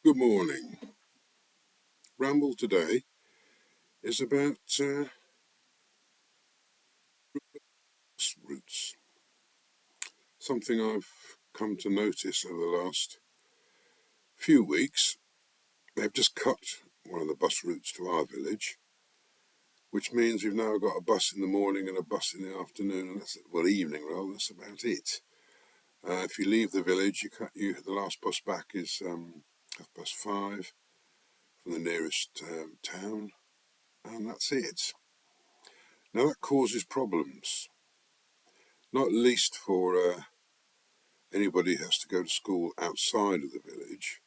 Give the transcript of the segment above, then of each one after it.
Good morning. Ramble today is about routes. Something I've come to notice over the last few weeks. They've just cut one of the bus routes to our village, which means we've now got a bus in the morning and a bus in the afternoon, and evening rather. That's about it. If you leave the village, the last bus back is 5:30 from the nearest town, and that's it. Now that causes problems, not least for anybody who has to go to school outside of the village,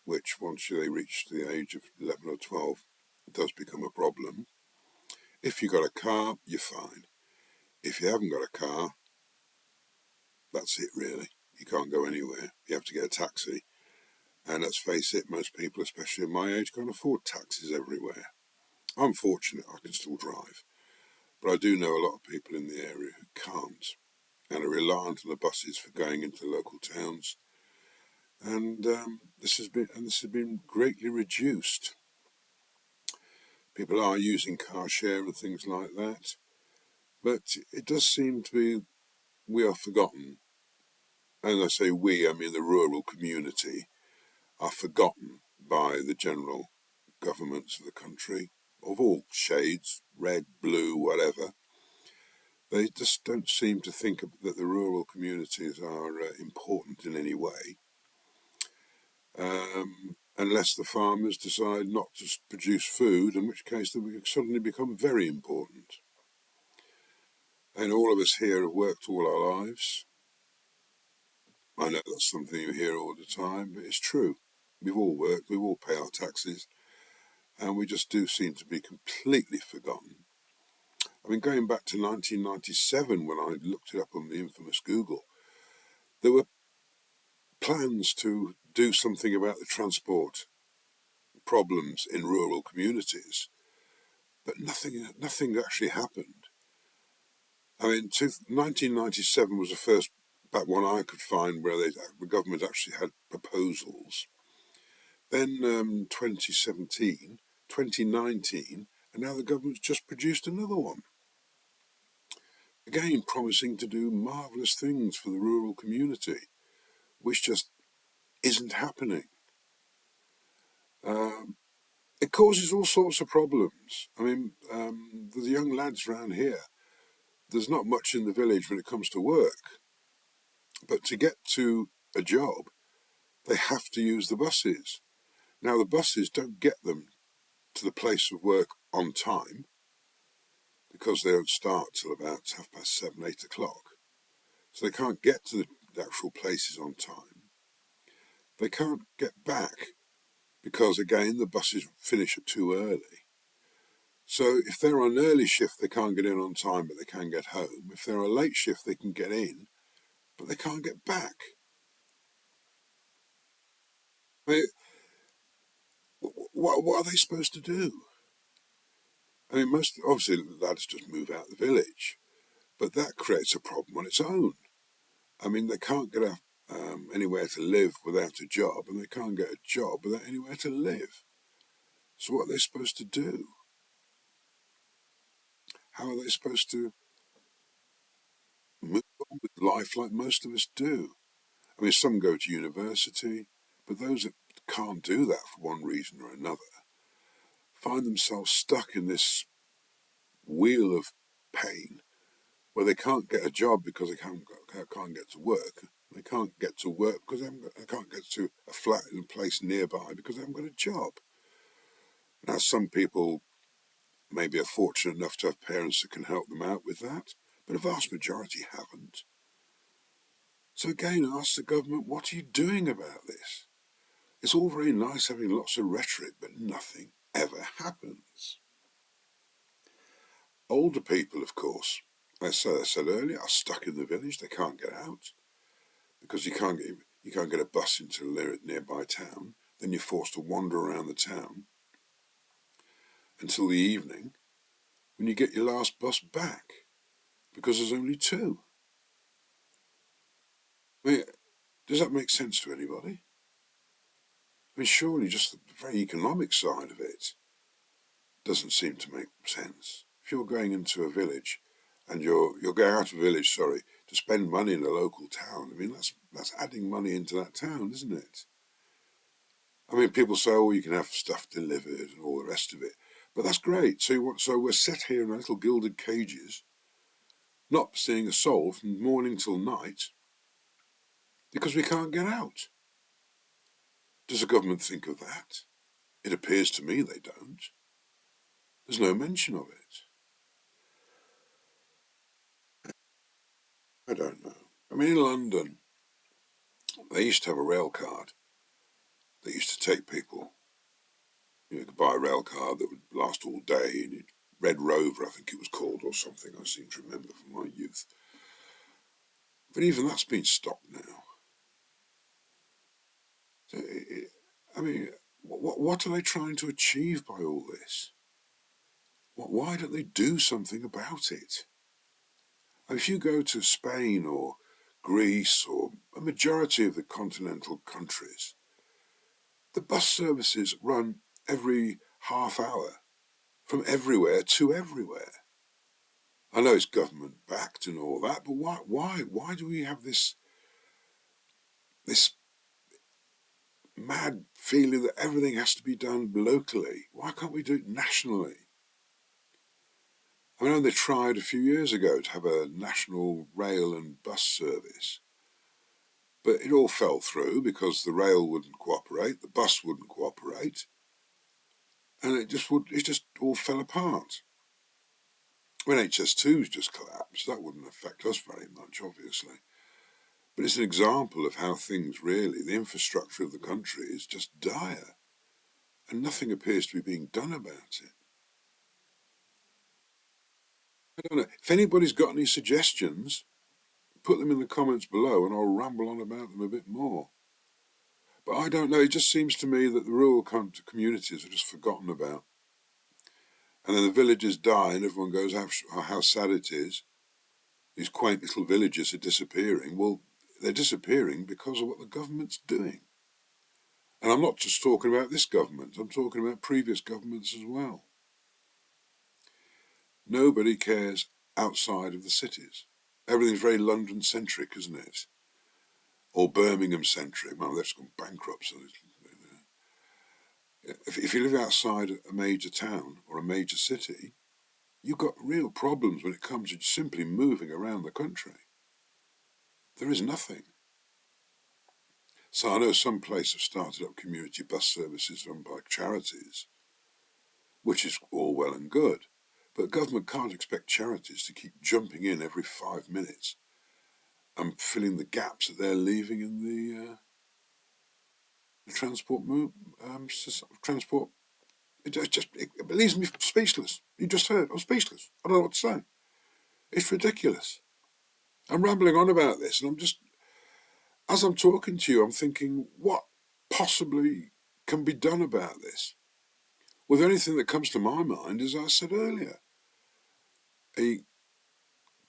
which once they reach the age of 11 or 12 does become a problem. If you've got a car, you're fine. If you haven't got a car, that's it really. You can't go anywhere. You have to get a taxi. And let's face it, most people, especially at my age, can't afford taxis everywhere. I'm fortunate I can still drive, but I do know a lot of people in the area who can't and are reliant on the buses for going into local towns. And this has been greatly reduced. People are using car share and things like that, but it does seem to be we are forgotten. And I say we, I mean the rural community are forgotten by the general governments of the country, of all shades, red, blue, whatever. They just don't seem to think that the rural communities are important in any way. Unless the farmers decide not to produce food, in which case they will suddenly become very important. And all of us here have worked all our lives. I know that's something you hear all the time, but it's true. We've all worked, we all pay our taxes, and we just do seem to be completely forgotten. I mean, going back to 1997, when I looked it up on the infamous Google, there were plans to do something about the transport problems in rural communities, but nothing actually happened. I mean, 1997 was the first back one I could find where the government actually had proposals. Then 2017, 2019, and now the government's just produced another one. Again, promising to do marvellous things for the rural community, which just isn't happening. It causes all sorts of problems. I mean, the young lads around here, there's not much in the village when it comes to work, but to get to a job, they have to use the buses. Now, the buses don't get them to the place of work on time because they don't start till about 7:30, 8:00. So they can't get to the actual places on time. They can't get back because, again, the buses finish too early. So if they're on an early shift, they can't get in on time, but they can get home. If they're on a late shift, they can get in, but they can't get back. I mean, what are they supposed to do? I mean, most obviously the lads just move out of the village, but that creates a problem on its own. I mean, they can't get anywhere to live without a job, and they can't get a job without anywhere to live. So what are they supposed to do? How are they supposed to move on with life like most of us do? I mean, some go to university, but those that can't do that for one reason or another find themselves stuck in this wheel of pain where they can't get a job because they can't get to work. They can't get to work because they can't get to a flat in a place nearby because they haven't got a job. Now, some people maybe are fortunate enough to have parents that can help them out with that, but a vast majority haven't. So again, I ask the government, what are you doing about this? It's all very nice having lots of rhetoric, but nothing ever happens. Older people, of course, as I said earlier, are stuck in the village. They can't get out because you can't get a bus into a nearby town. Then you're forced to wander around the town until the evening when you get your last bus back because there's only two. I mean, does that make sense to anybody? I mean, surely just the very economic side of it doesn't seem to make sense. If you're going into a village and you're going out of a village, sorry, to spend money in a local town, I mean, that's adding money into that town, isn't it? I mean, people say, oh, you can have stuff delivered and all the rest of it. But that's great. So we're set here in our little gilded cages, not seeing a soul from morning till night because we can't get out. Does the government think of that? It appears to me they don't. There's no mention of it. I don't know. I mean, in London, they used to have a rail card that used to take people. You could buy a rail card that would last all day, and Red Rover, I think it was called, or something. I seem to remember from my youth. But even that's been stopped now. So I mean, what are they trying to achieve by all this? Why don't they do something about it? If you go to Spain or Greece or a majority of the continental countries, the bus services run every half hour from everywhere to everywhere. I know it's government backed and all that, but why do we have this mad feeling that everything has to be done locally? Why can't we do it nationally? I know they tried a few years ago to have a national rail and bus service, but it all fell through because the rail wouldn't cooperate, the bus wouldn't cooperate, and it just all fell apart. When HS2's just collapsed, that wouldn't affect us very much, obviously. But it's an example of how things really, the infrastructure of the country is just dire, and nothing appears to be being done about it. I don't know. If anybody's got any suggestions, put them in the comments below and I'll ramble on about them a bit more. But I don't know, it just seems to me that the rural communities are just forgotten about. And then the villages die and everyone goes, how sad it is. These quaint little villages are disappearing. Well, they're disappearing because of what the government's doing. And I'm not just talking about this government, I'm talking about previous governments as well. Nobody cares outside of the cities. Everything's very London-centric, isn't it? Or Birmingham-centric. Well, they've just gone bankrupt, so if you live outside a major town or a major city, you've got real problems when it comes to simply moving around the country. There is nothing. So I know some places have started up community bus services run by charities, which is all well and good. But government can't expect charities to keep jumping in every 5 minutes and filling the gaps that they're leaving in the transport transport. It leaves me speechless. You just heard, I'm speechless. I don't know what to say. It's ridiculous. I'm rambling on about this, and as I'm talking to you, I'm thinking, what possibly can be done about this? Well, the only thing that comes to my mind is, as I said earlier, a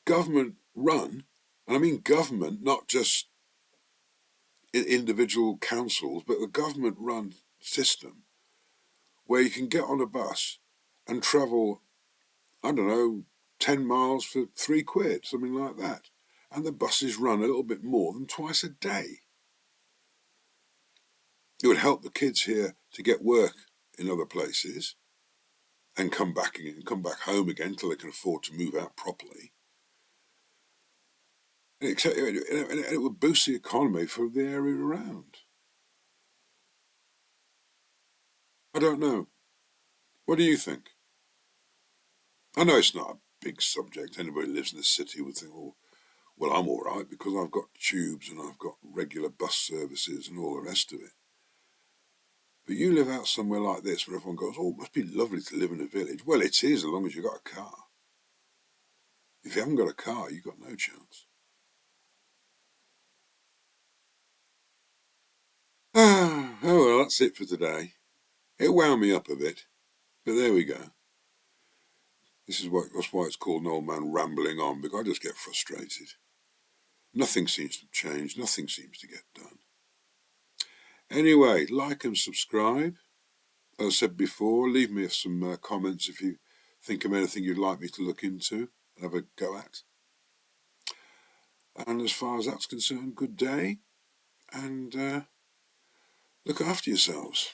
government run, and I mean government, not just individual councils, but a government run system where you can get on a bus and travel, I don't know, 10 miles for £3, something like that. And the buses run a little bit more than twice a day. It would help the kids here to get work in other places and come back home again until they can afford to move out properly. And it would boost the economy for the area around. I don't know. What do you think? I know it's not a big subject. Anybody who lives in the city would think, oh, well, I'm all right because I've got tubes and I've got regular bus services and all the rest of it. But you live out somewhere like this where everyone goes, oh, it must be lovely to live in a village. Well, it is as long as you've got a car. If you haven't got a car, you've got no chance. Oh, well, that's it for today. It wound me up a bit, but there we go. That's why it's called an old man rambling on, because I just get frustrated. Nothing seems to change, nothing seems to get done. Anyway, like and subscribe. As I said before, leave me some comments if you think of anything you'd like me to look into and have a go at. And as far as that's concerned, good day, and look after yourselves.